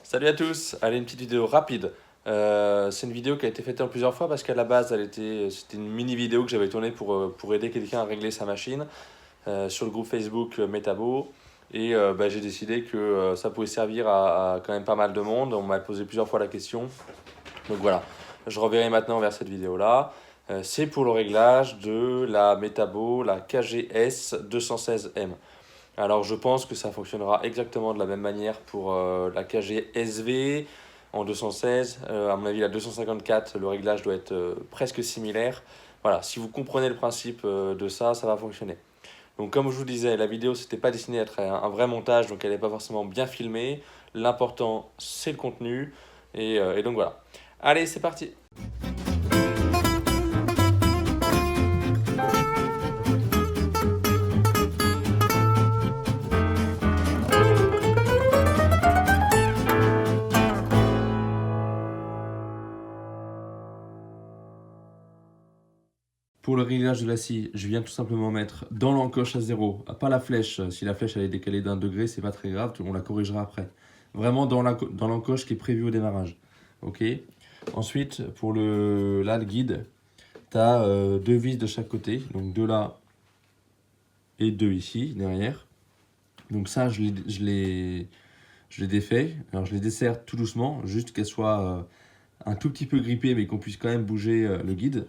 Salut à tous, allez, une petite vidéo rapide. C'est une vidéo qui a été faite en plusieurs fois parce qu'à la base c'était une mini vidéo que j'avais tournée pour aider quelqu'un à régler sa machine sur le groupe Facebook Metabo. Et j'ai décidé que ça pouvait servir à quand même pas mal de monde. On m'a posé plusieurs fois la question. Donc voilà, je reverrai maintenant vers cette vidéo-là. C'est pour le réglage de la Metabo, la KGS 216M. Alors je pense que ça fonctionnera exactement de la même manière pour la KG SV en 216. À mon avis, la 254, le réglage doit être presque similaire. Voilà, si vous comprenez le principe de ça, ça va fonctionner. Donc comme je vous disais, la vidéo, c'était pas destiné à être un vrai montage, donc elle n'est pas forcément bien filmée. L'important, c'est le contenu. Et donc voilà. Allez, c'est parti! Pour le réglage de la scie, je viens tout simplement mettre dans l'encoche à 0, pas la flèche. Si la flèche elle est décalée d'1 degré, c'est pas très grave, on la corrigera après. Vraiment dans l'encoche qui est prévue au démarrage. Ok. Ensuite, pour le guide, tu as deux vis de chaque côté, donc deux là et deux ici, derrière. Donc ça, je les défais. Alors je les desserre tout doucement, juste qu'elles soient un tout petit peu grippées, mais qu'on puisse quand même bouger le guide.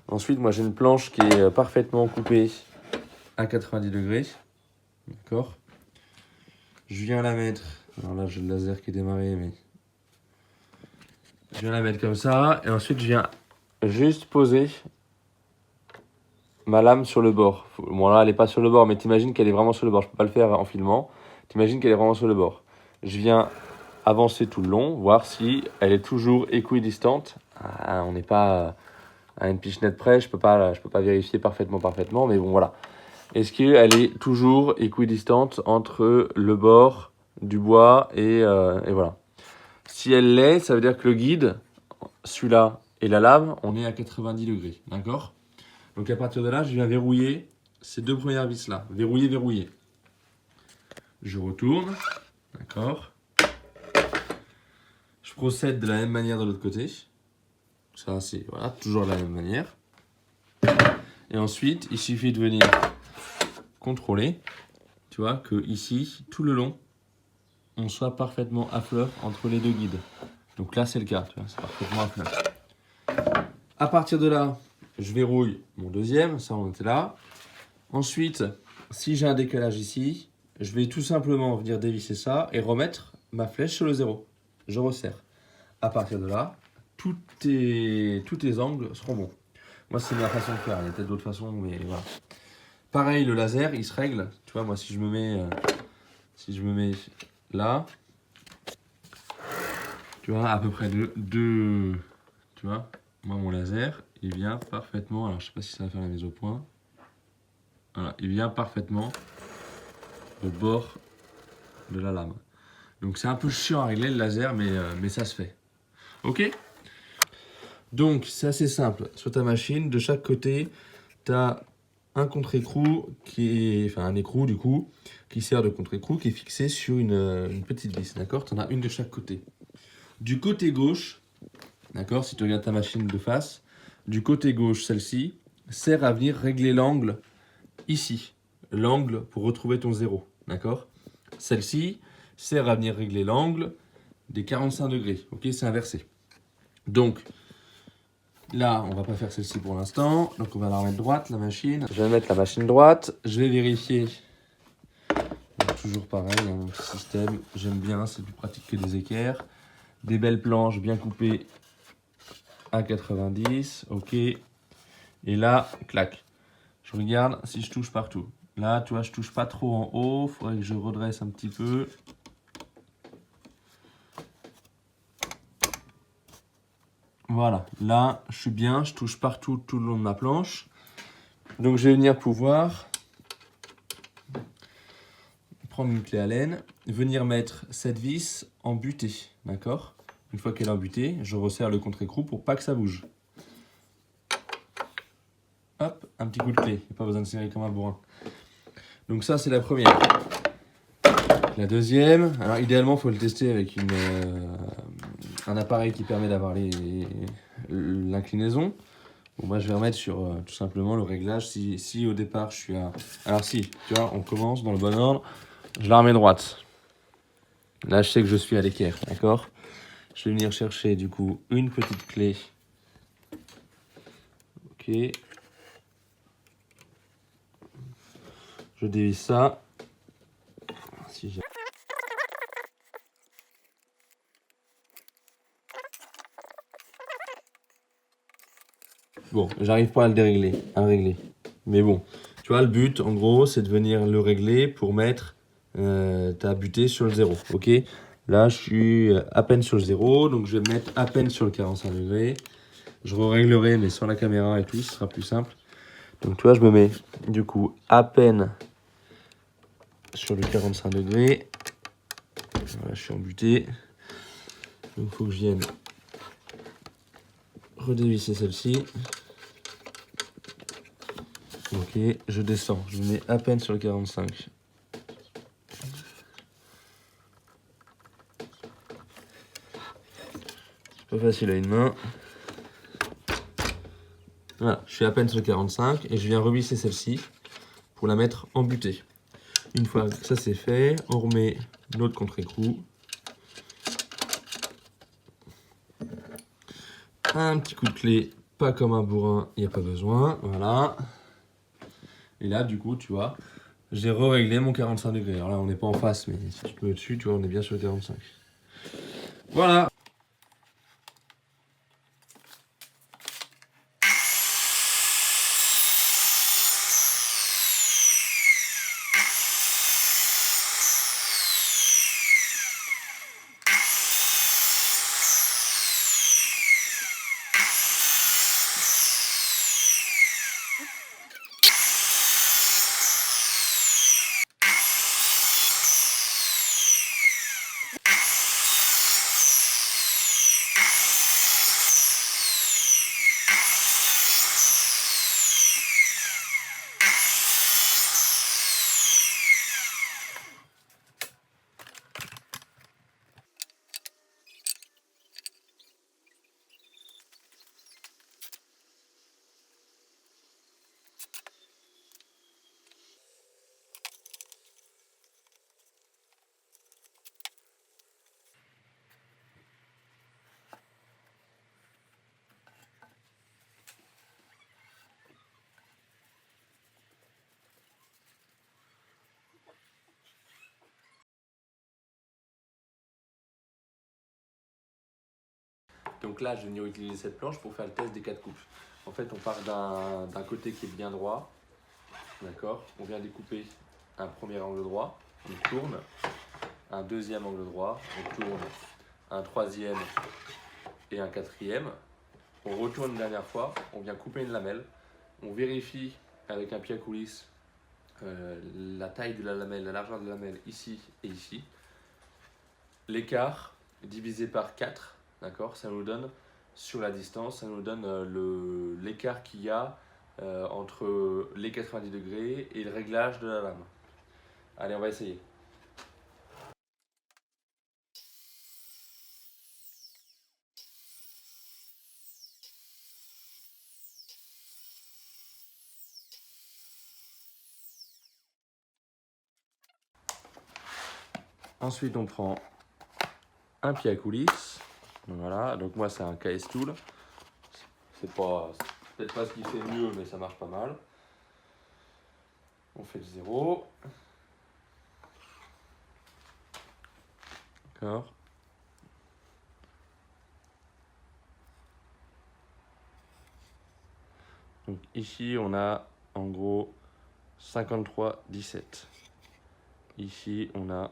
Ensuite, moi j'ai une planche qui est parfaitement coupée à 90 degrés. D'accord. Je viens la mettre. Alors là, j'ai le laser qui est démarré, mais. Je viens la mettre comme ça. Et ensuite, je viens juste poser ma lame sur le bord. Bon, là, elle n'est pas sur le bord, mais t'imagines qu'elle est vraiment sur le bord. Je ne peux pas le faire en filmant. T'imagines qu'elle est vraiment sur le bord. Je viens avancer tout le long, voir si elle est toujours équidistante. Ah, on n'est pas à une pichenette près, je peux pas vérifier parfaitement, mais bon voilà. Est-ce qu'elle est toujours équidistante entre le bord du bois et voilà. Si elle l'est, ça veut dire que le guide, celui-là et la lame, on est à 90 degrés, d'accord? Donc à partir de là, je viens verrouiller ces deux premières vis-là. Verrouiller. Je retourne, d'accord? Je procède de la même manière de l'autre côté. Ça, c'est voilà, toujours de la même manière. Et ensuite, il suffit de venir contrôler, tu vois, que ici, tout le long, on soit parfaitement à fleur entre les deux guides. Donc là, c'est le cas, tu vois, c'est parfaitement à fleur. À partir de là, je verrouille mon deuxième, ça on était là. Ensuite, si j'ai un décalage ici, je vais tout simplement venir dévisser ça et remettre ma flèche sur le 0. Je resserre. À partir de là, tous tes angles seront bons. Moi, c'est ma façon de faire. Il y a peut-être d'autres façons, mais voilà. Pareil, le laser, il se règle. Tu vois, moi, si je me mets là, tu vois, à peu près deux, tu vois, moi, mon laser, il vient parfaitement. Alors, je sais pas si ça va faire la mise au point. Voilà, il vient parfaitement au bord de la lame. Donc, c'est un peu chiant à régler le laser, mais ça se fait. Ok? Donc, c'est assez simple. Sur ta machine, de chaque côté, tu as un contre-écrou un écrou du coup, qui sert de contre-écrou, qui est fixé sur une petite vis, d'accord? Tu en as une de chaque côté. Du côté gauche, d'accord, si tu regardes ta machine de face, du côté gauche, celle-ci, sert à venir régler l'angle ici. L'angle pour retrouver ton 0, d'accord? Celle-ci sert à venir régler l'angle des 45 degrés, ok? C'est inversé. Donc, là, on va pas faire celle-ci pour l'instant. Donc, on va la remettre droite, la machine. Je vais mettre la machine droite. Je vais vérifier. Donc, toujours pareil, un petit système. J'aime bien, c'est plus pratique que des équerres. Des belles planches bien coupées à 90. Ok. Et là, clac. Je regarde si je touche partout. Là, tu vois, je touche pas trop en haut. Il faudrait que je redresse un petit peu. Voilà, là, je suis bien, je touche partout tout le long de ma planche. Donc, je vais venir pouvoir prendre une clé Allen, venir mettre cette vis en butée, d'accord? Une fois qu'elle est en butée, je resserre le contre-écrou pour pas que ça bouge. Hop, un petit coup de clé, il n'y a pas besoin de serrer comme un bourrin. Donc ça, c'est la première. La deuxième, alors idéalement, il faut le tester avec un appareil qui permet d'avoir l'inclinaison. Bon, moi, je vais remettre sur tout simplement le réglage. Si au départ, je suis à... Alors si, tu vois, on commence dans le bon ordre. Je la remets droite. Là, je sais que je suis à l'équerre, d'accord? Je vais venir chercher, du coup, une petite clé. Ok. Je dévisse ça. Si j'ai... Bon, j'arrive pas à le dérégler, à régler. Mais bon, tu vois, le but, en gros, c'est de venir le régler pour mettre ta butée sur le 0, ok? Là, je suis à peine sur le 0, donc je vais me mettre à peine sur le 45 degrés. Je réglerai, mais sans la caméra et tout, ce sera plus simple. Donc, tu vois, je me mets, du coup, à peine sur le 45 degrés. Voilà, je suis en butée. Donc, il faut que je vienne redévisser celle-ci. Ok, je descends, je me mets à peine sur le 45. C'est pas facile à une main. Voilà, je suis à peine sur le 45 et je viens revisser celle-ci pour la mettre en butée. Une fois que ça c'est fait, on remet notre contre-écrou. Un petit coup de clé, pas comme un bourrin, il n'y a pas besoin. Voilà. Et là, du coup, tu vois, j'ai réglé mon 45 degrés. Alors là, on n'est pas en face, mais si tu te mets dessus, tu vois, on est bien sur le 45. Voilà. Donc là, je vais venir utiliser cette planche pour faire le test des 4 coupes. En fait, on part d'un côté qui est bien droit. D'accord? On vient découper un premier angle droit. On tourne. Un deuxième angle droit. On tourne. Un troisième et un quatrième. On retourne une dernière fois. On vient couper une lamelle. On vérifie avec un pied à coulisse la taille de la lamelle, la largeur de la lamelle ici et ici. L'écart divisé par 4, d'accord, ça nous donne sur la distance, ça nous donne l'écart qu'il y a entre les 90 degrés et le réglage de la lame. Allez, on va essayer. Ensuite, on prend un pied à coulisse. Voilà, donc moi c'est un KS Tool. C'est peut-être pas ce qui fait mieux, mais ça marche pas mal. On fait le 0. D'accord. Donc ici, on a en gros 53,17. Ici, on a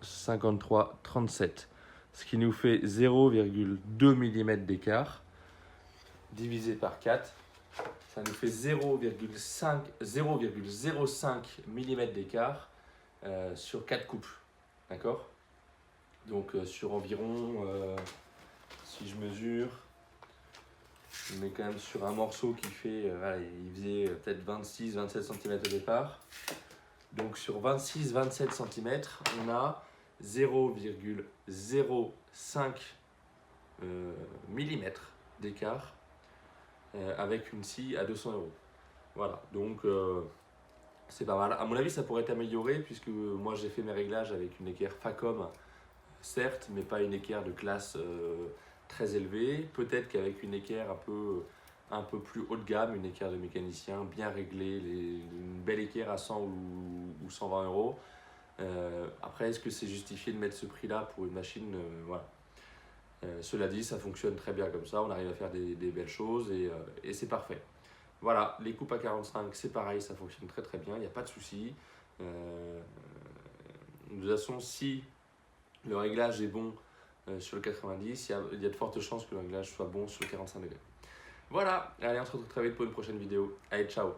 53,37. Ce qui nous fait 0,2 mm d'écart divisé par 4. Ça nous fait 0,05 mm d'écart sur 4 coupes. D'accord? Donc sur environ, si je mesure, On est quand même sur un morceau qui fait, il faisait peut-être 26-27 cm au départ. Donc sur 26-27 cm, on a 0,05 mm d'écart avec une scie à 200 €. Voilà, donc c'est pas mal. À mon avis, ça pourrait être amélioré puisque moi j'ai fait mes réglages avec une équerre Facom, certes, mais pas une équerre de classe très élevée. Peut-être qu'avec une équerre un peu plus haut de gamme, une équerre de mécanicien bien réglée, une belle équerre à 100 ou 120 €. Après, est-ce que c'est justifié de mettre ce prix-là pour une machine voilà. Cela dit, ça fonctionne très bien comme ça, on arrive à faire des belles choses et c'est parfait. Voilà, les coupes à 45, c'est pareil, ça fonctionne très très bien, il n'y a pas de souci. De toute façon, si le réglage est bon sur le 90, il y a de fortes chances que le réglage soit bon sur le 45 degrés. Voilà, allez, on se retrouve très vite pour une prochaine vidéo. Allez, ciao!